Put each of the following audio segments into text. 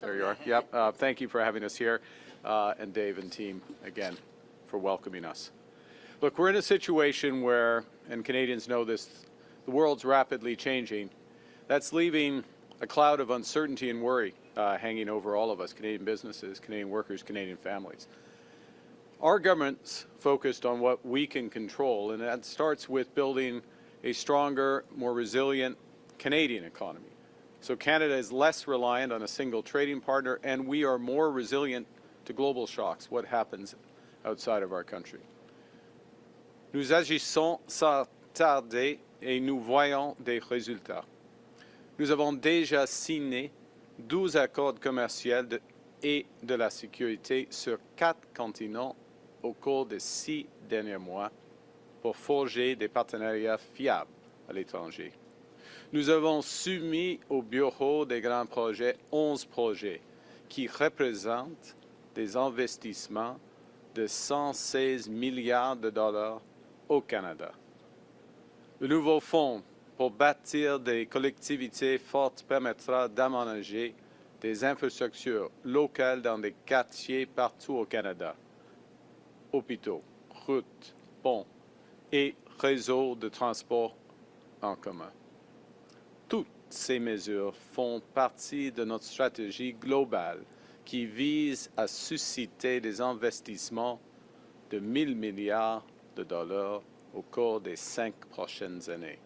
There you are. Yep. Thank you for having us here, and Dave and team, again, for welcoming us. Look, we're in a situation where, and Canadians know this, the world's rapidly changing. That's leaving a cloud of uncertainty and worry hanging over all of us, Canadian businesses, Canadian workers, Canadian families. Our government's focused on what we can control, and that starts with building a stronger, more resilient Canadian economy. So Canada is less reliant on a single trading partner, and we are more resilient to global shocks, what happens outside of our country. Nous agissons sans tarder et nous voyons des résultats. Nous avons déjà signé 12 accords commerciaux et de la sécurité sur 4 continents au cours des 6 derniers mois pour forger des partenariats fiables à l'étranger. Nous avons soumis au Bureau des grands projets 11 projets qui représentent des investissements de 116 milliards de dollars au Canada. Le nouveau fonds pour bâtir des collectivités fortes permettra d'aménager des infrastructures locales dans des quartiers partout au Canada. Hôpitaux, routes, ponts et réseaux de transport en commun. Toutes ces mesures font partie de notre stratégie globale qui vise à susciter des investissements de 1 000 milliards de dollars au cours des 5 prochaines années.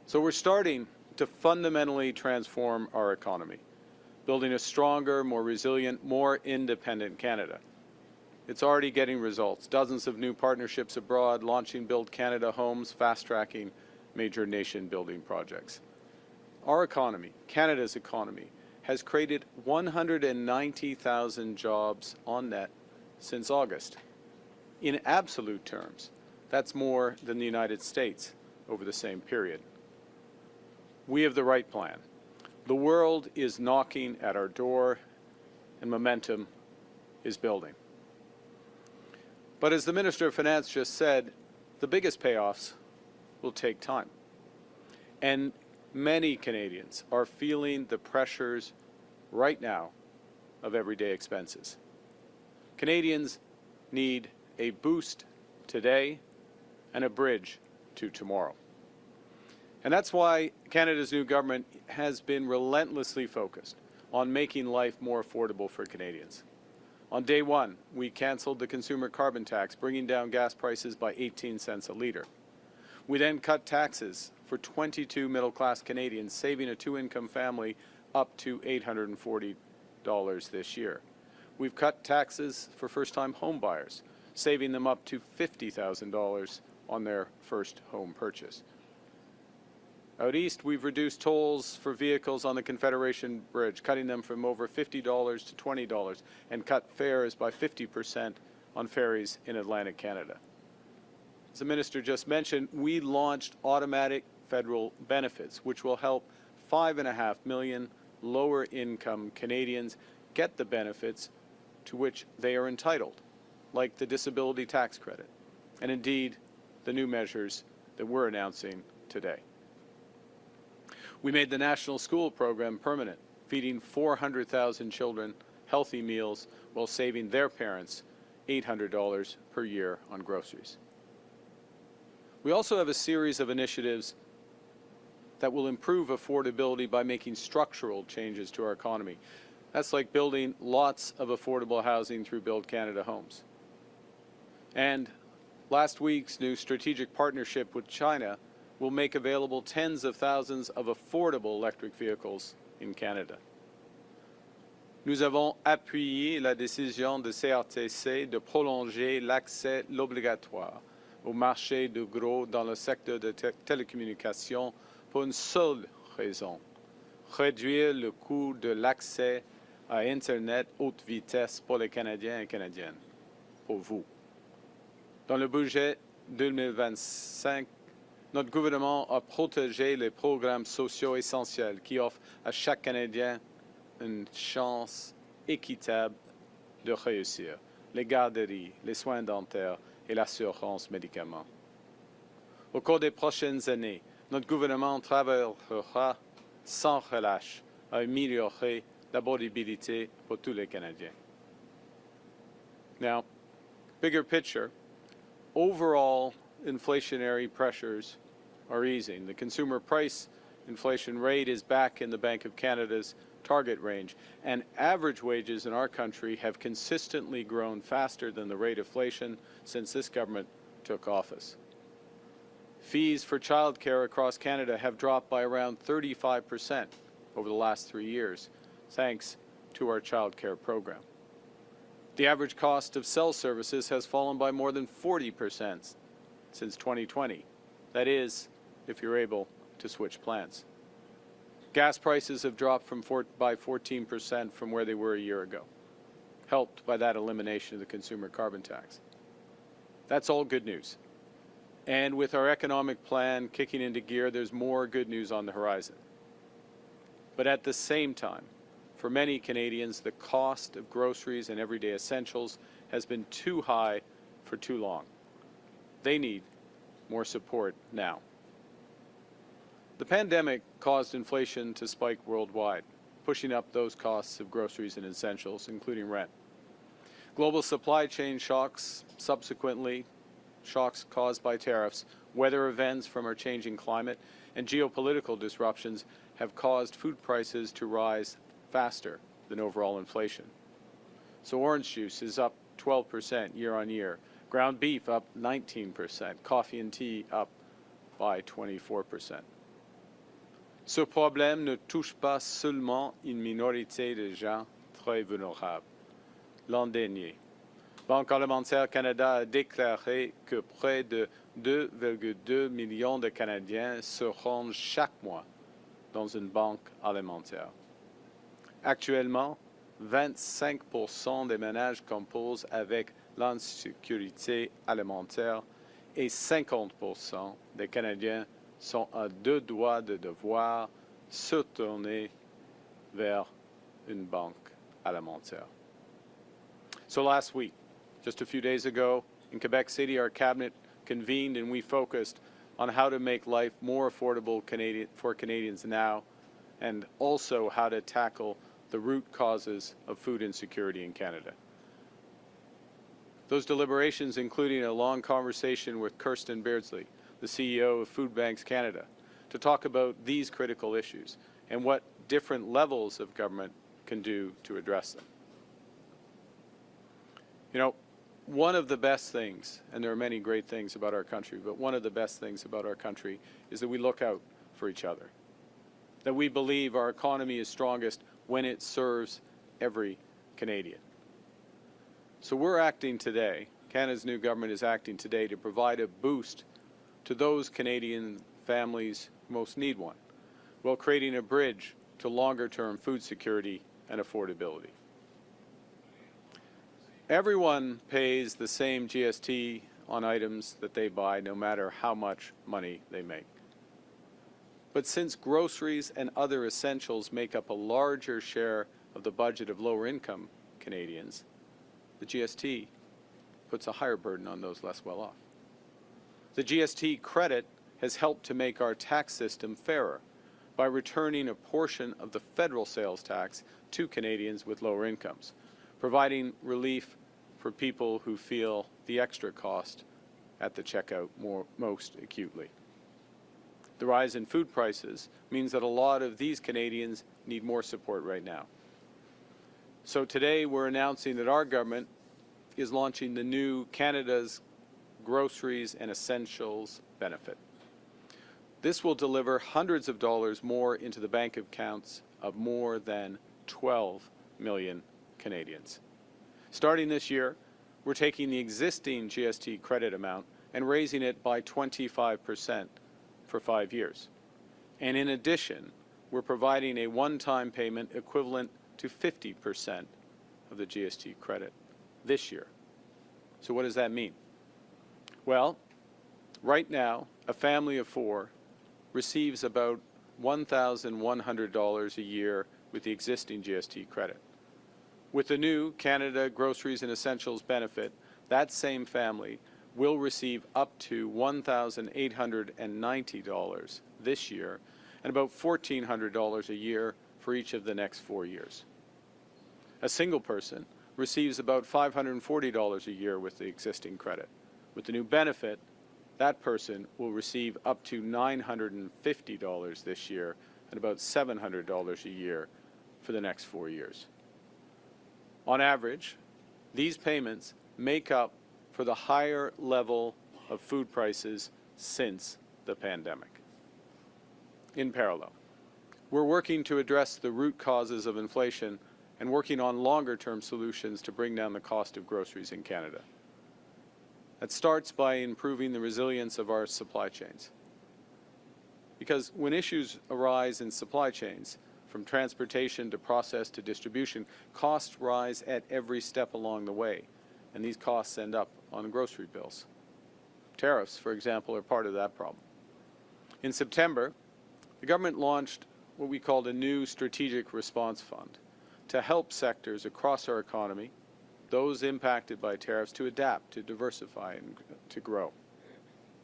So we're starting to fundamentally transform our economy, building a stronger, more resilient, more independent Canada. It's already getting results. Dozens of new partnerships abroad, launching Build Canada homes, fast-tracking major nation-building projects. Our economy, Canada's economy, has created 190,000 jobs on net since August. In absolute terms, that's more than the United States over the same period. We have the right plan. The world is knocking at our door, and momentum is building. But as the Minister of Finance just said, the biggest payoffs will take time. And many Canadians are feeling the pressures right now of everyday expenses. Canadians need a boost today and a bridge to tomorrow. And that's why Canada's new government has been relentlessly focused on making life more affordable for Canadians. On day one, we canceled the consumer carbon tax, bringing down gas prices by 18 cents a litre. We then cut taxes for 22 middle-class Canadians, saving a two-income family up to $840 this year. We've cut taxes for first-time home buyers, saving them up to $50,000 on their first home purchase. Out east, we've reduced tolls for vehicles on the Confederation Bridge, cutting them from over $50 to $20, and cut fares by 50% on ferries in Atlantic Canada. As the Minister just mentioned, we launched automatic federal benefits, which will help 5.5 million lower-income Canadians get the benefits to which they are entitled, like the disability tax credit, and indeed the new measures that we're announcing today. We made the National School Program permanent, feeding 400,000 children healthy meals while saving their parents $800 per year on groceries. We also have a series of initiatives that will improve affordability by making structural changes to our economy. That's like building lots of affordable housing through Build Canada homes. And last week's new strategic partnership with China will make available tens of thousands of affordable electric vehicles in Canada. Nous avons appuyé la décision de CRTC de prolonger l'accès obligatoire au marché de gros dans le secteur de télécommunications pour une seule raison: réduire le coût de l'accès à Internet haute vitesse pour les Canadiens et Canadiennes, pour vous. Dans le budget 2025, notre gouvernement a protégé les programmes sociaux essentiels qui offrent à chaque Canadien une chance équitable de réussir: les garderies, les soins dentaires et l'assurance médicaments. Au cours des prochaines années, notre gouvernement travaillera sans relâche à améliorer Affordability pour tous les Canadiens. Now, bigger picture, overall inflationary pressures are easing. The consumer price inflation rate is back in the Bank of Canada's target range, and average wages in our country have consistently grown faster than the rate of inflation since this government took office. Fees for childcare across Canada have dropped by around 35% over the last 3 years, thanks to our childcare program. The average cost of cell services has fallen by more than 40% since 2020. That is, if you're able to switch plans. Gas prices have dropped by 14% from where they were a year ago, helped by that elimination of the consumer carbon tax. That's all good news. And with our economic plan kicking into gear, there's more good news on the horizon. But at the same time, for many Canadians, the cost of groceries and everyday essentials has been too high for too long. They need more support now. The pandemic caused inflation to spike worldwide, pushing up those costs of groceries and essentials, including rent. Global supply chain shocks, subsequently shocks caused by tariffs, weather events from our changing climate, and geopolitical disruptions have caused food prices to rise faster than overall inflation. So orange juice is up 12% year on year, ground beef up 19%, coffee and tea up by 24%. Ce problème ne touche pas seulement une minorité de gens très vulnérables. L'an dernier, Banque alimentaire Canada a déclaré que près de 2,2 millions de Canadiens se rendent chaque mois dans une banque alimentaire. Actuellement, 25% des ménages composent avec l'insécurité alimentaire et 50% des Canadiens sont à deux doigts de devoir se tourner vers une banque alimentaire. So last week, just a few days ago, in Quebec City, our cabinet convened and we focused on how to make life more affordable for Canadians now, and also how to tackle the root causes of food insecurity in Canada. Those deliberations including a long conversation with Kirsten Beardsley, the CEO of Food Banks Canada, to talk about these critical issues and what different levels of government can do to address them. You know, one of the best things, and there are many great things about our country, but one of the best things about our country is that we look out for each other, that we believe our economy is strongest when it serves every Canadian. So we're acting today, Canada's new government is acting today to provide a boost to those Canadian families who most need one, while creating a bridge to longer-term food security and affordability. Everyone pays the same GST on items that they buy, no matter how much money they make. But since groceries and other essentials make up a larger share of the budget of lower-income Canadians, the GST puts a higher burden on those less well-off. The GST credit has helped to make our tax system fairer by returning a portion of the federal sales tax to Canadians with lower incomes, providing relief for people who feel the extra cost at the checkout most acutely. The rise in food prices means that a lot of these Canadians need more support right now. So today we're announcing that our government is launching the new Canada's Groceries and Essentials benefit. This will deliver hundreds of dollars more into the bank accounts of more than 12 million Canadians. Starting this year, we're taking the existing GST credit amount and raising it by 25% for 5 years. And in addition, we're providing a one-time payment equivalent to 50% of the GST credit this year. So what does that mean? Well, right now, a family of 4 receives about $1,100 a year with the existing GST credit. With the new Canada Groceries and Essentials benefit, that same family will receive up to $1,890 this year and about $1,400 a year for each of the next 4 years. A single person receives about $540 a year with the existing credit. With the new benefit, that person will receive up to $950 this year and about $700 a year for the next 4 years. On average, these payments make up for the higher level of food prices since the pandemic. In parallel, we're working to address the root causes of inflation and working on longer-term solutions to bring down the cost of groceries in Canada. That starts by improving the resilience of our supply chains. Because when issues arise in supply chains, from transportation to process to distribution, costs rise at every step along the way, and these costs end up on grocery bills. Tariffs, for example, are part of that problem. In September, the government launched what we called a new strategic response fund to help sectors across our economy, those impacted by tariffs, to adapt, to diversify, and to grow.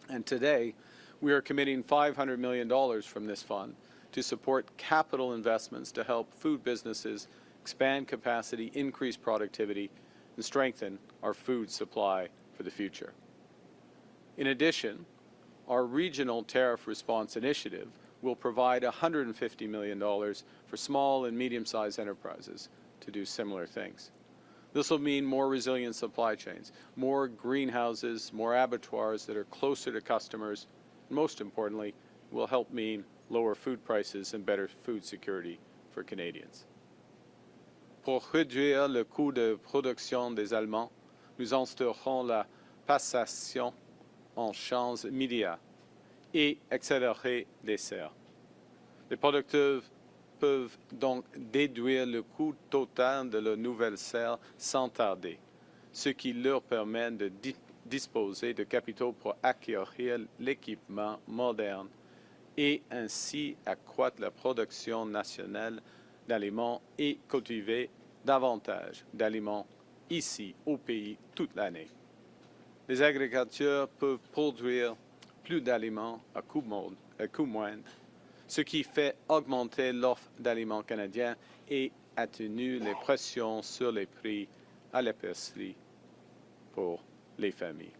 And today, we are committing $500 million from this fund to support capital investments to help food businesses expand capacity, increase productivity, and strengthen our food supply for the future. In addition, our Regional Tariff Response Initiative will provide $150 million for small and medium-sized enterprises to do similar things. This will mean more resilient supply chains, more greenhouses, more abattoirs that are closer to customers, and most importantly, will help mean lower food prices and better food security for Canadians. Pour réduire le coût de production des aliments, nous instaurons la passation en champs immédiats et accélérer les serres. Les producteurs peuvent donc déduire le coût total de leur nouvelle serre sans tarder, ce qui leur permet de disposer de capitaux pour acquérir l'équipement moderne et ainsi accroître la production nationale d'aliments et cultiver davantage d'aliments ici au pays toute l'année. Les agriculteurs peuvent produire plus d'aliments à coût moindre, ce qui fait augmenter l'offre d'aliments canadiens et atténue les pressions sur les prix à l'épicerie pour les familles.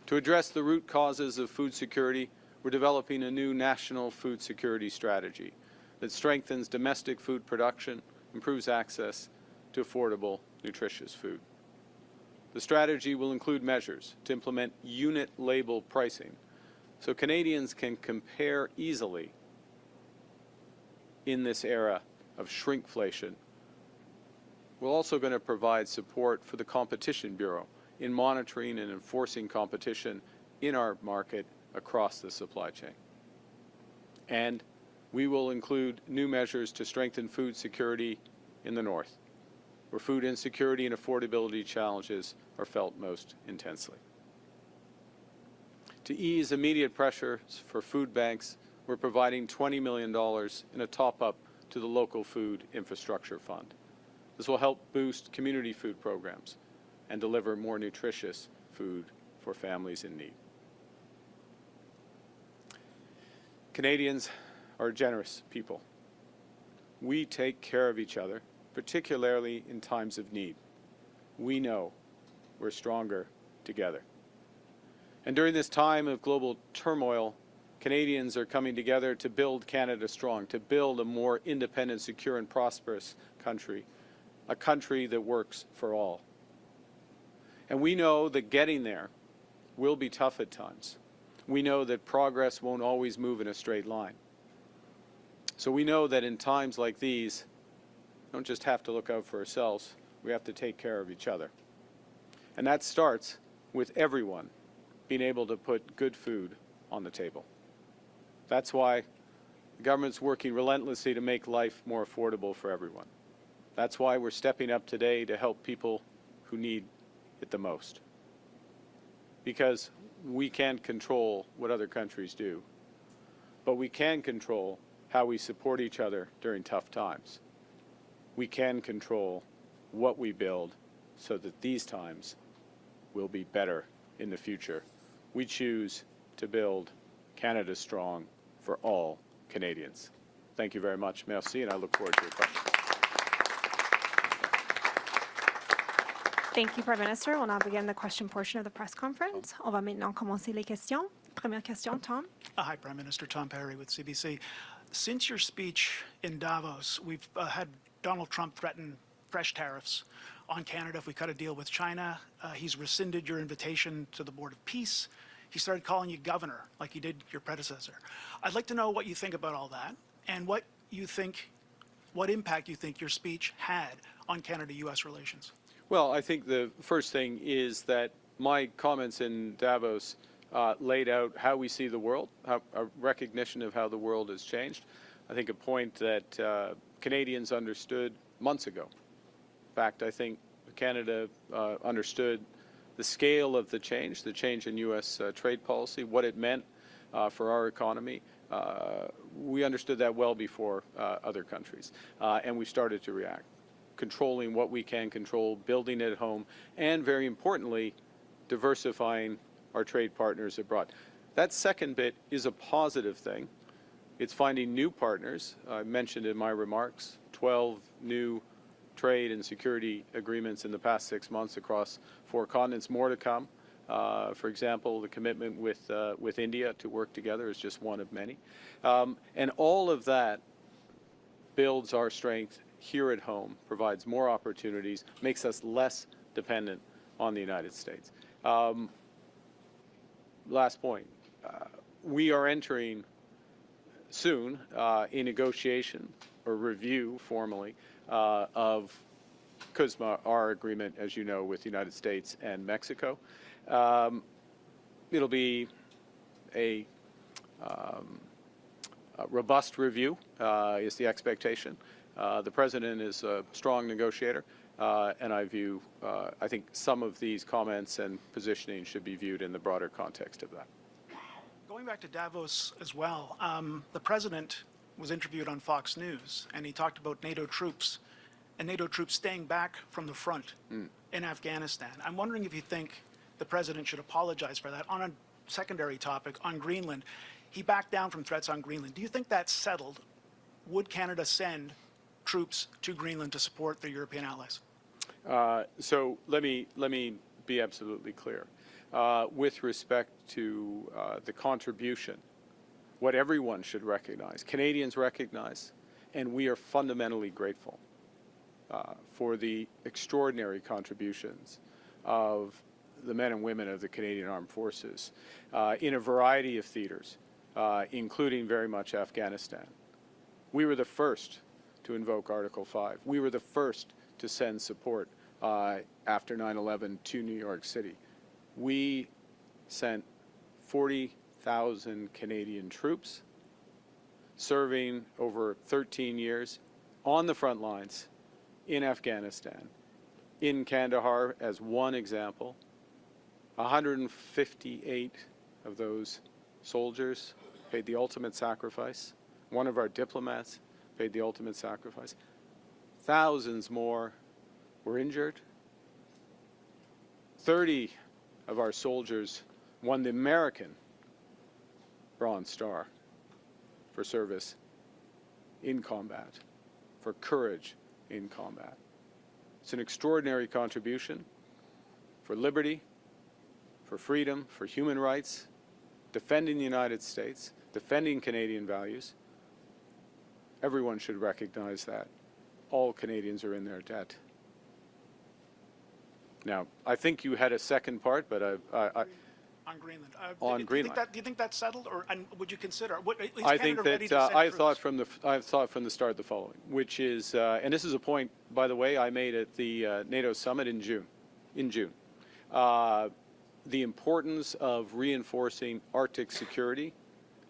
To address the root causes of food security, we're developing a new national food security strategy that strengthens domestic food production, improves access to affordable, nutritious food. The strategy will include measures to implement unit label pricing so Canadians can compare easily in this era of shrinkflation. We're also going to provide support for the Competition Bureau in monitoring and enforcing competition in our market across the supply chain. And we will include new measures to strengthen food security in the North, where food insecurity and affordability challenges are felt most intensely. To ease immediate pressures for food banks, we're providing $20 million in a top-up to the local food infrastructure fund. This will help boost community food programs and deliver more nutritious food for families in need. Canadians are generous people. We take care of each other, particularly in times of need. We know we're stronger together. And during this time of global turmoil, Canadians are coming together to build Canada strong, to build a more independent, secure, and prosperous country, a country that works for all. And we know that getting there will be tough at times. We know that progress won't always move in a straight line. So we know that in times like these, we don't just have to look out for ourselves, we have to take care of each other. And that starts with everyone being able to put good food on the table. That's why the government's working relentlessly to make life more affordable for everyone. That's why we're stepping up today to help people who need it the most. Because we can't control what other countries do, but we can control how we support each other during tough times. We can control what we build so that these times will be better in the future. We choose to build Canada strong for all Canadians. Thank you very much. Merci, and I look forward to your questions. Thank you, Prime Minister. We'll now begin the question portion of the press conference. On va maintenant commencer les questions. Première question, Tom. Hi, Prime Minister. Tom Perry with CBC. Since your speech in Davos, we've had Donald Trump threaten fresh tariffs on Canada if we cut a deal with China. He's rescinded your invitation to the Board of Peace. He started calling you governor, like he did your predecessor. I'd like to know what you think about all that and what impact you think your speech had on Canada-U.S. relations. Well, I think the first thing is that my comments in Davos laid out how we see the world, a recognition of how the world has changed. I think a point that Canadians understood months ago. In fact, I think Canada understood the scale of the change in U.S. trade policy, what it meant for our economy. We understood that well before other countries, and we started to react, controlling what we can control, building it at home, and very importantly, diversifying our trade partners abroad. That second bit is a positive thing. It's finding new partners. I mentioned in my remarks 12 new trade and security agreements in the past 6 months across 4 continents, more to come. For example, the commitment with India to work together is just one of many. And all of that builds our strength here at home, provides more opportunities, makes us less dependent on the United States. Last point, we are entering soon a negotiation or review formally of CUSMA, our agreement, as you know, with the United States and Mexico. It'll be a robust review, is the expectation. The President is a strong negotiator, and I think some of these comments and positioning should be viewed in the broader context of that. Going back to Davos as well, the President was interviewed on Fox News, and he talked about NATO troops and NATO troops staying back from the front in Afghanistan. I'm wondering if you think the President should apologize for that. On a secondary topic, on Greenland, he backed down from threats on Greenland. Do you think that's settled? Would Canada send troops to Greenland to support their European allies? So let me be absolutely clear. With respect to the contribution, what everyone should recognize, Canadians recognize, and we are fundamentally grateful for the extraordinary contributions of the men and women of the Canadian Armed Forces in a variety of theaters, including very much Afghanistan. We were the first to invoke Article 5. We were the first to send support after 9/11 to New York City. We sent 40,000 Canadian troops serving over 13 years on the front lines in Afghanistan. In Kandahar, as one example, 158 of those soldiers paid the ultimate sacrifice. One of our diplomats paid the ultimate sacrifice. Thousands more were injured. 30 of our soldiers won the American Bronze Star for service in combat, for courage in combat. It's an extraordinary contribution for liberty, for freedom, for human rights, defending the United States, defending Canadian values. Everyone should recognize that. All Canadians are in their debt. Now, I think you had a second part, but on Greenland. On Greenland. Do you think that's settled, or and would you consider? I think that I thought from the start the following, which is, and this is a point, by the way, I made at the NATO summit in June. The importance of reinforcing Arctic security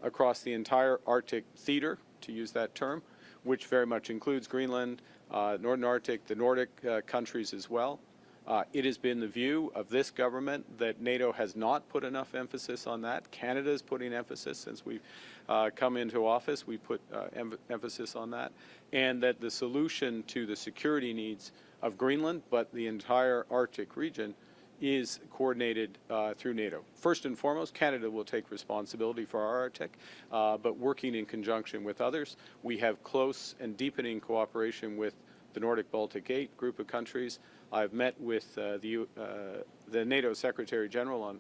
across the entire Arctic theater, to use that term, which very much includes Greenland, Northern Arctic, the Nordic countries as well. It has been the view of this government that NATO has not put enough emphasis on that. Canada is putting emphasis since we've come into office. We put emphasis on that. And that the solution to the security needs of Greenland, but the entire Arctic region, is coordinated through NATO. First and foremost, Canada will take responsibility for our Arctic, but working in conjunction with others. We have close and deepening cooperation with the Nordic Baltic 8 group of countries. I've met with the NATO Secretary General on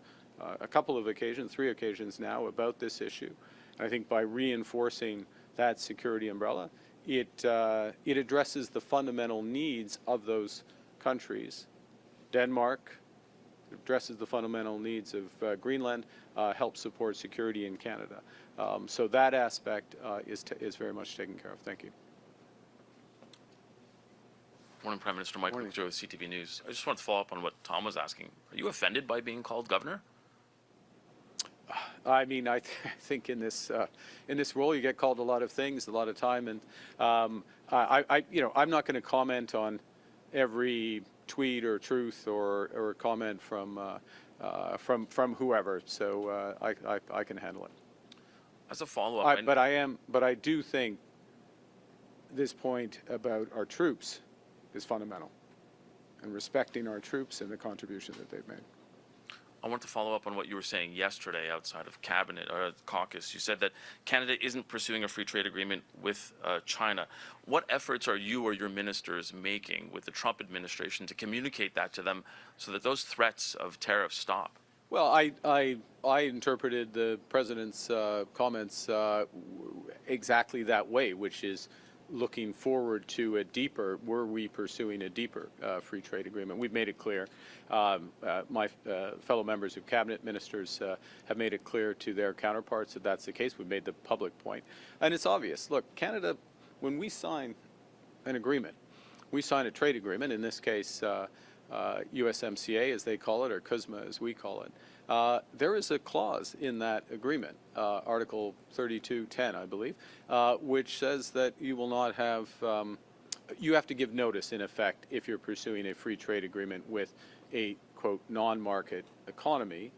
a couple of occasions, 3 occasions now, about this issue. And I think by reinforcing that security umbrella, it addresses the fundamental needs of those countries. Denmark addresses the fundamental needs of Greenland, helps support security in Canada. So that aspect is very much taken care of. Thank you. Morning, Prime Minister. Michael Joe with CTV News. I just wanted to follow up on what Tom was asking. Are you offended by being called governor? I mean, I think in this role you get called a lot of things, a lot of time, and I'm not going to comment on every tweet or truth or comment from whoever. So I can handle it. As a follow-up, but I do think this point about our troops is fundamental, and respecting our troops and the contribution that they've made. I want to follow up on what you were saying yesterday outside of cabinet or caucus. You said that Canada isn't pursuing a free trade agreement with China. What efforts are you or your ministers making with the Trump administration to communicate that to them so that those threats of tariffs stop? Well, I interpreted the president's comments exactly that way, which is looking forward to a deeper, were we pursuing a deeper free trade agreement. We've made it clear. My fellow members of cabinet ministers have made it clear to their counterparts that that's the case. We've made the public point. And it's obvious. Look, Canada, when we sign an agreement, we sign a trade agreement, in this case USMCA as they call it, or CUSMA as we call it. There is a clause in that agreement, Article 32.10, I believe, which says that you will not have, you have to give notice, in effect, if you're pursuing a free trade agreement with a, quote, non-market economy.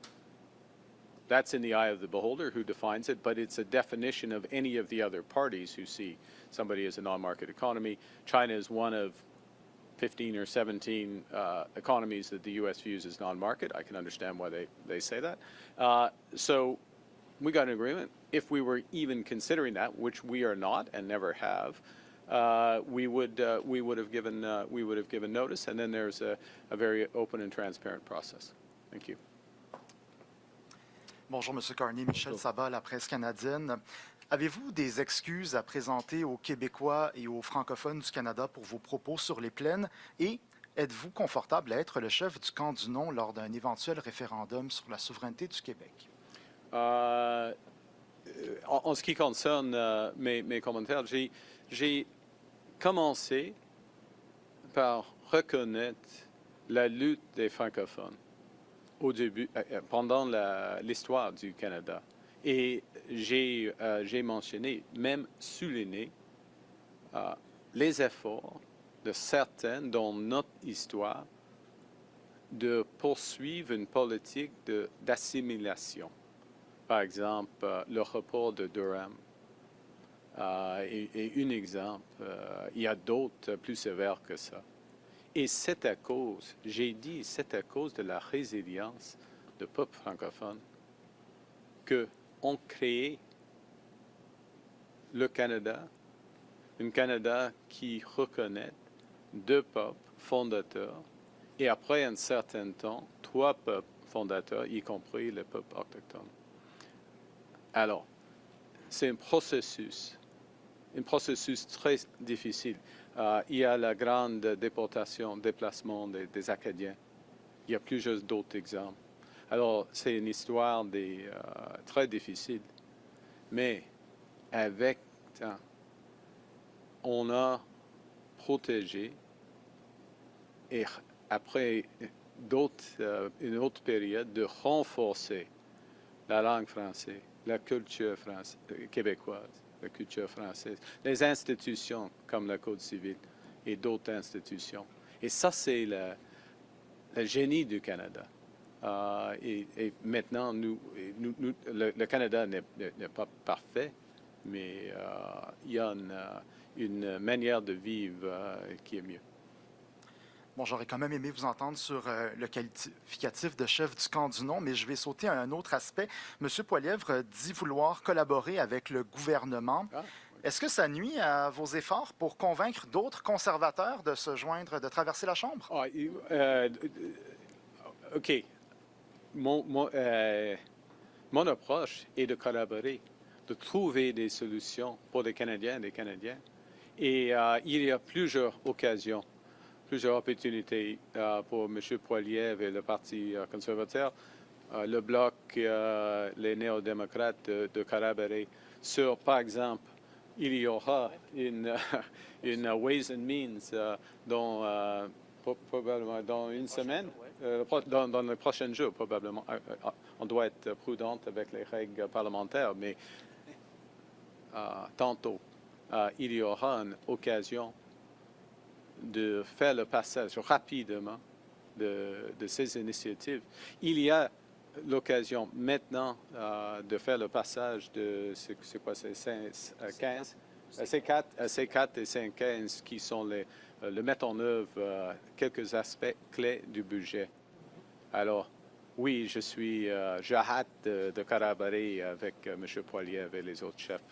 That's in the eye of the beholder who defines it, but it's a definition of any of the other parties who see somebody as a non-market economy. China is one of 15 or 17 economies that the U.S. views as non-market. I can understand why they say that. So we got an agreement. If we were even considering that, which we are not and never have, we would have given notice, and then there's a very open and transparent process. Thank you. Bonjour, Monsieur Carney. Michel Sabat, la presse canadienne. Avez-vous des excuses à présenter aux Québécois et aux francophones du Canada pour vos propos sur les plaines? Et êtes-vous confortable à être le chef du camp du non lors d'un éventuel référendum sur la souveraineté du Québec? En ce qui concerne mes commentaires, j'ai commencé par reconnaître la lutte des francophones au début, pendant l'histoire du Canada. Et j'ai mentionné, même souligné, les efforts de certains dans notre histoire de poursuivre une politique d'assimilation. Par exemple, le report de Durham est un exemple. Il y a d'autres plus sévères que ça. Et c'est à cause, j'ai dit, c'est à cause de la résilience du peuple francophone qu'on crée le Canada, un Canada qui reconnaît 2 peuples fondateurs et après un certain temps, 3 peuples fondateurs, y compris le peuple autochtone. Alors, c'est un processus très difficile. Il y a la grande déportation, déplacement des Acadiens. Il y a plusieurs d'autres exemples. Alors, c'est une histoire très difficile. Mais avec temps, on a protégé et après une autre période de renforcer la langue française, la culture québécoise, la culture française, les institutions comme le Code civil et d'autres institutions. Et ça, c'est le génie du Canada. Et maintenant, le Canada n'est pas parfait, mais il y a une manière de vivre qui est mieux. Bon, j'aurais quand même aimé vous entendre sur le qualificatif de chef du camp du non, mais je vais sauter à un autre aspect. M. Poilievre dit vouloir collaborer avec le gouvernement. Est-ce que ça nuit à vos efforts pour convaincre d'autres conservateurs de se joindre, de traverser la Chambre? OK. Mon approche est de collaborer, de trouver des solutions pour les Canadiens et les Canadiens. Et il y a plusieurs occasions, plusieurs opportunités pour M. Poilievre et le Parti conservateur, le Bloc, les néo-démocrates de collaborer sur, par exemple, il y aura une Ways and Means probablement dans une semaine, dans les prochains jours, probablement. On doit être prudent avec les règles parlementaires, mais tantôt, il y aura une occasion de faire le passage rapidement de ces initiatives. Il y a l'occasion maintenant de faire le passage de c'est quoi, c'est C4 et C15 qui sont le mettre en œuvre quelques aspects clés du budget. Alors, oui, j'ai hâte de collaborer avec M. Poilievre et les autres chefs.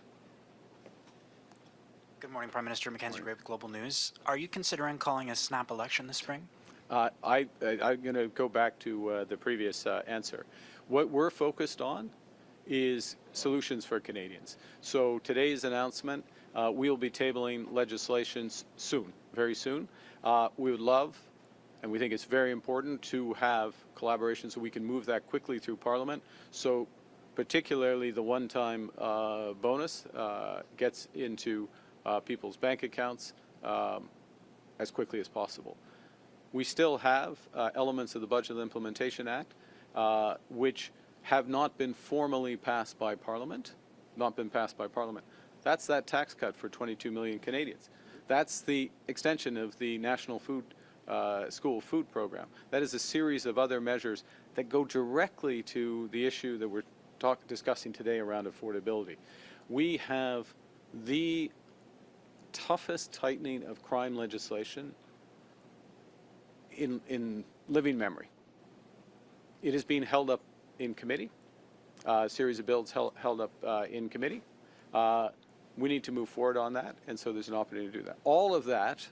Good morning, Prime Minister. Mackenzie Gray with Global News. Are you considering calling a snap election this spring? I'm going to go back to the previous answer. What we're focused on is solutions for Canadians. So today's announcement, we'll be tabling legislation soon, very soon. We would love, and we think it's very important, to have collaboration so we can move that quickly through Parliament. So particularly the one-time bonus gets into people's bank accounts as quickly as possible. We still have elements of the Budget Implementation Act which have not been formally passed by Parliament, That's that tax cut for 22 million Canadians. That's the extension of the National School Food Program. That is a series of other measures that go directly to the issue that we're discussing today around affordability. We have the toughest tightening of crime legislation in living memory. It is being held up in committee, a series of bills held up in committee. We need to move forward on that, and so there's an opportunity to do that. All of that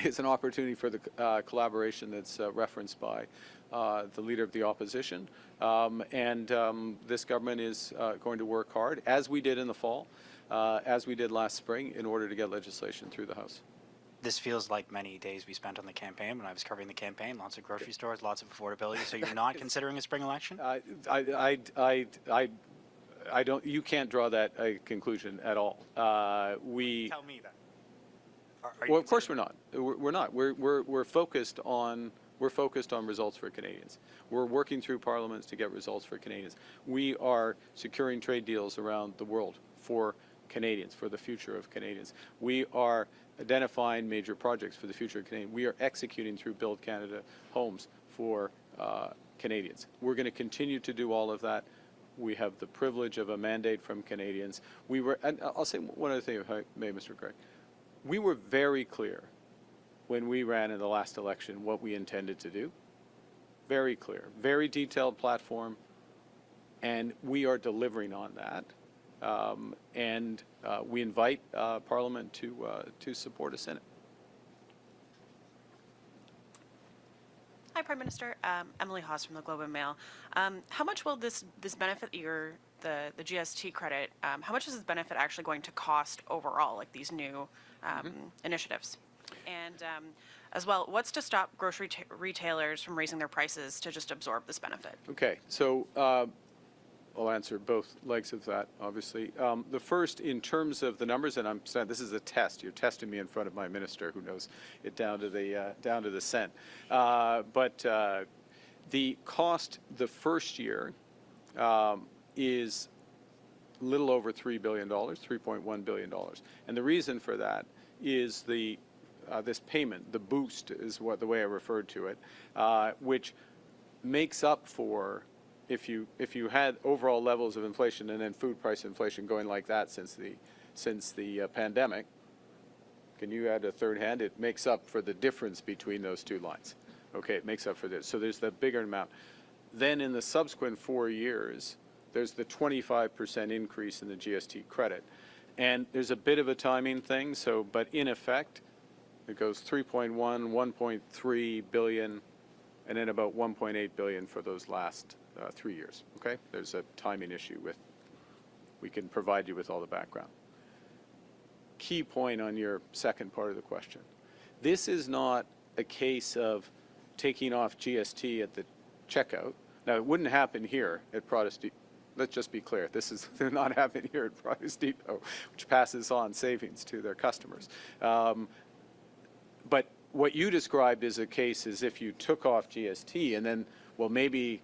is an opportunity for the collaboration that's referenced by the Leader of the Opposition. This government is going to work hard, as we did in the fall, as we did last spring, in order to get legislation through the House. This feels like many days we spent on the campaign. When I was covering the campaign, lots of grocery stores, lots of affordability. So you're not considering a spring election? I don't. You can't draw that conclusion at all. Tell me that. Well, of course we're not. We're not. We're focused on results for Canadians. We're working through parliaments to get results for Canadians. We are securing trade deals around the world for Canadians, for the future of Canadians. We are identifying major projects for the future of Canadians. We are executing through Build Canada homes for Canadians. We're going to continue to do all of that. We have the privilege of a mandate from Canadians. And I'll say one other thing, if I may, Mr. Gray. We were very clear when we ran in the last election what we intended to do. Very clear, very detailed platform, and we are delivering on that. We invite Parliament to support us in it. Hi, Prime Minister. Emily Haas from the Globe and Mail. How much will this benefit the GST credit? How much is this benefit actually going to cost overall, like these new initiatives? And as well, what's to stop grocery retailers from raising their prices to just absorb this benefit? Okay, so I'll answer both legs of that, obviously. The first, in terms of the numbers, and I'm saying this is a test. You're testing me in front of my minister, who knows it down to the cent. But the cost the first year is a little over $3 billion, $3.1 billion, and the reason for that is this payment, the boost, is the way I referred to it, which makes up for. If you had overall levels of inflation and then food price inflation going like that since the pandemic, can you add a third hand? It makes up for the difference between those two lines. Okay, it makes up for this. So there's that bigger amount. Then in the subsequent 4 years, there's the 25% increase in the GST credit. And there's a bit of a timing thing, so, but in effect, it goes 3.1, 1.3 billion, and then about 1.8 billion for those last 3 years, okay? There's a timing issue with, we can provide you with all the background. Key point on your second part of the question. This is not a case of taking off GST at the checkout. Now, it wouldn't happen here at Protestant. Let's just be clear. This is not happening here at Price Depot, which passes on savings to their customers. But what you described is a case as if you took off GST and then, well, maybe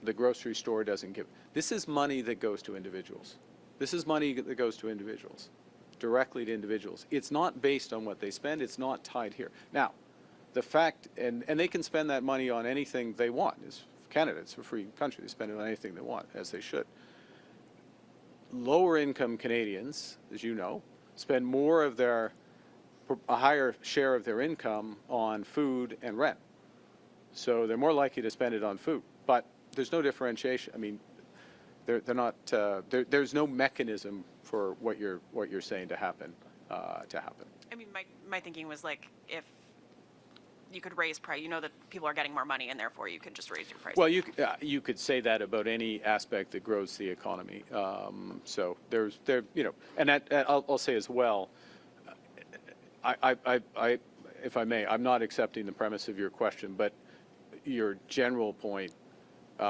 the grocery store doesn't give. This is money that goes to individuals. This is money that goes to individuals, directly to individuals. It's not based on what they spend. It's not tied here. Now, the fact, and they can spend that money on anything they want. It's Canada, it's a free country. They spend it on anything they want, as they should. Lower income Canadians, as you know, spend more of a higher share of their income on food and rent. So they're more likely to spend it on food. But there's no differentiation. I mean, they're not, there's no mechanism for what you're saying to happen. I mean, my thinking was like, if you could raise price, you know that people are getting more money and therefore you could just raise your price. Well, you could say that about any aspect that grows the economy. So you know, and I'll say as well, if I may, I'm not accepting the premise of your question, but your general point,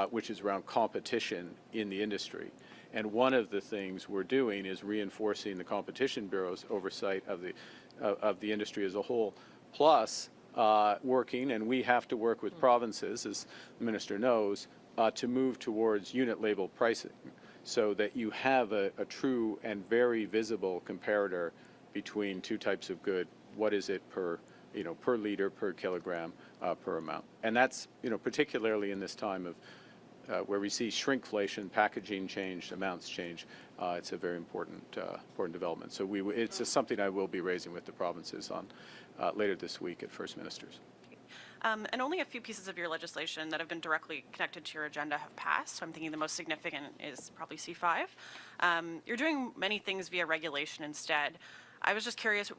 which is around competition in the industry. And one of the things we're doing is reinforcing the Competition Bureau's oversight of the industry as a whole, plus working, and we have to work with provinces, as the Minister knows, to move towards unit label pricing so that you have a true and very visible comparator between two types of good. What is it per liter, per kilogram, per amount? And that's, particularly in this time of where we see shrinkflation, packaging change, amounts change. It's a very important development. So it's something I will be raising with the provinces on later this week at First Ministers. And only a few pieces of your legislation that have been directly connected to your agenda have passed. So I'm thinking the most significant is probably C5. You're doing many things via regulation instead. I was just curious,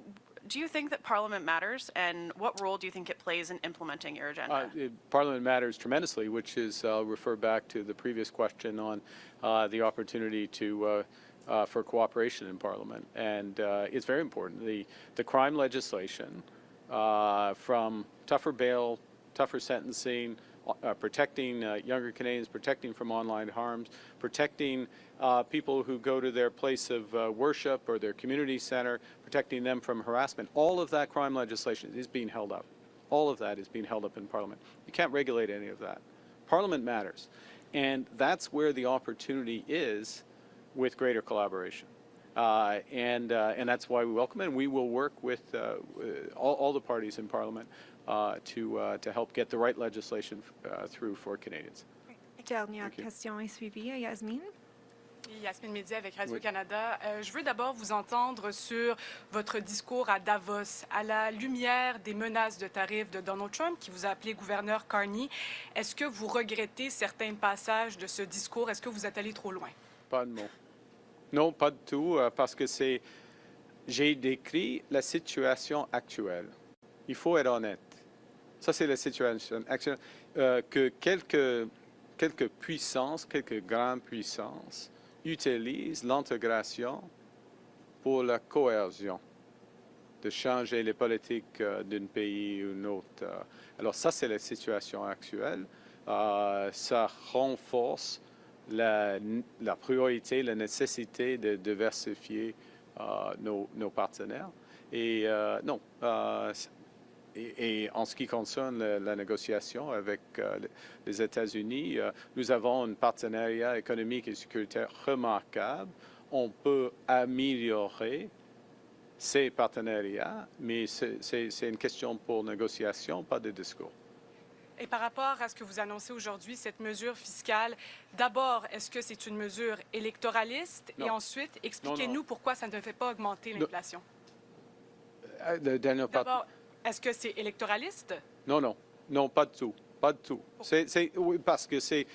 do you think that Parliament matters, and what role do you think it plays in implementing your agenda? Parliament matters tremendously, which is, I'll refer back to the previous question on the opportunity for cooperation in Parliament. And it's very important. The crime legislation, from tougher bail, tougher sentencing, protecting younger Canadians, protecting from online harms, protecting people who go to their place of worship or their community center, protecting them from harassment. All of that crime legislation is being held up. All of that is being held up in Parliament. You can't regulate any of that. Parliament matters. And that's where the opportunity is with greater collaboration. And that's why we welcome it. And we will work with all the parties in Parliament to help get the right legislation through for Canadians. Dernière question est suivie. Yasmine? Yasmine Média avec Radio-Canada. Je veux d'abord vous entendre sur votre discours à Davos, à la lumière des menaces de tarifs de Donald Trump, qui vous a appelé gouverneur Carney. Est-ce que vous regrettez certains passages de ce discours? Est-ce que vous êtes allé trop loin? Pas de mots. Non, pas du tout, parce que j'ai décrit la situation actuelle. Il faut être honnête. Ça, c'est la situation actuelle. Que quelques puissances, quelques grandes puissances, utilisent l'intégration pour la cohésion, de changer les politiques d'un pays ou d'un autre. Alors ça, c'est la situation actuelle. Ça renforce la priorité, la nécessité de diversifier nos partenaires. Et non, et en ce qui concerne la négociation avec les États-Unis, nous avons un partenariat économique et sécuritaire remarquable. On peut améliorer ces partenariats, mais c'est une question pour négociation, pas de discours. Et par rapport à ce que vous annoncez aujourd'hui, cette mesure fiscale, d'abord, est-ce que c'est une mesure électoraliste? Non. Et ensuite, expliquez-nous pourquoi ça ne fait pas augmenter l'inflation. D'abord, est-ce que c'est électoraliste? Non, pas du tout. pas du tout. Oui, parce que c'est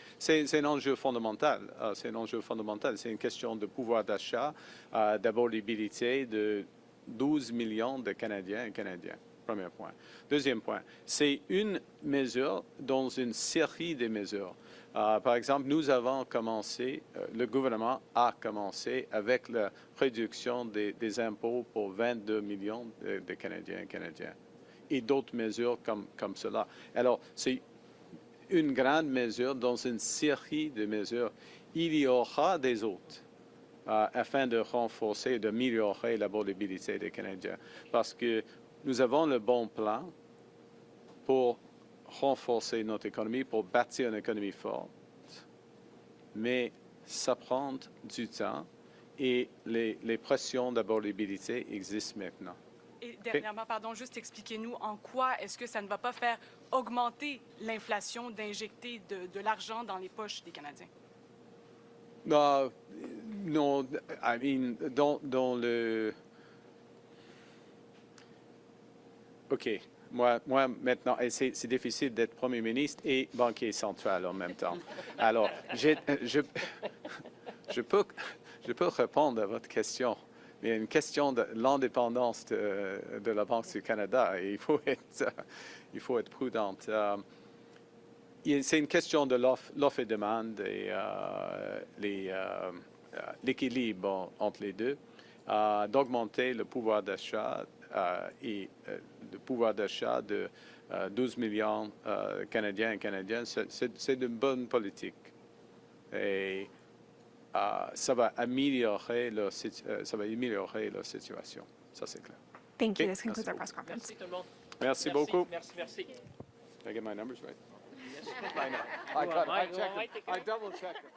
un enjeu fondamental. C'est un enjeu fondamental. C'est une question de pouvoir d'achat, d'abordabilité de 12 millions de Canadiens et Canadiennes. Premier point. Deuxième point, c'est une mesure dans une série de mesures. Par exemple, nous avons commencé, le gouvernement a commencé avec la réduction des impôts pour 22 millions de Canadiens et Canadiennes et d'autres mesures comme cela. Alors, c'est une grande mesure dans une série de mesures. Il y aura des autres afin de renforcer, d'améliorer l'abordabilité des Canadiens. Parce que nous avons le bon plan pour renforcer notre économie, pour bâtir une économie forte. Mais ça prend du temps et les pressions d'abordabilité existent maintenant. Et dernièrement, pardon, juste expliquez-nous en quoi est-ce que ça ne va pas faire augmenter l'inflation d'injecter de l'argent dans les poches des Canadiens? Non, I mean, dans le... OK. Moi, maintenant, et c'est difficile d'être Premier ministre et banquier central en même temps. Alors, je peux répondre à votre question, mais une question de l'indépendance de la Banque du Canada, et il faut être prudent. C'est une question de l'offre et demande et l'équilibre entre les deux, d'augmenter le pouvoir d'achat et le pouvoir d'achat de 12 millions Canadiens et Canadiennes, c'est une bonne politique. Et ça va améliorer leur situation. Ça, c'est clair. Thank you. Okay. This concludes our press conference. Merci tout le monde. Merci beaucoup. Merci. Did I get my numbers right? Yes. I know. I double checked them.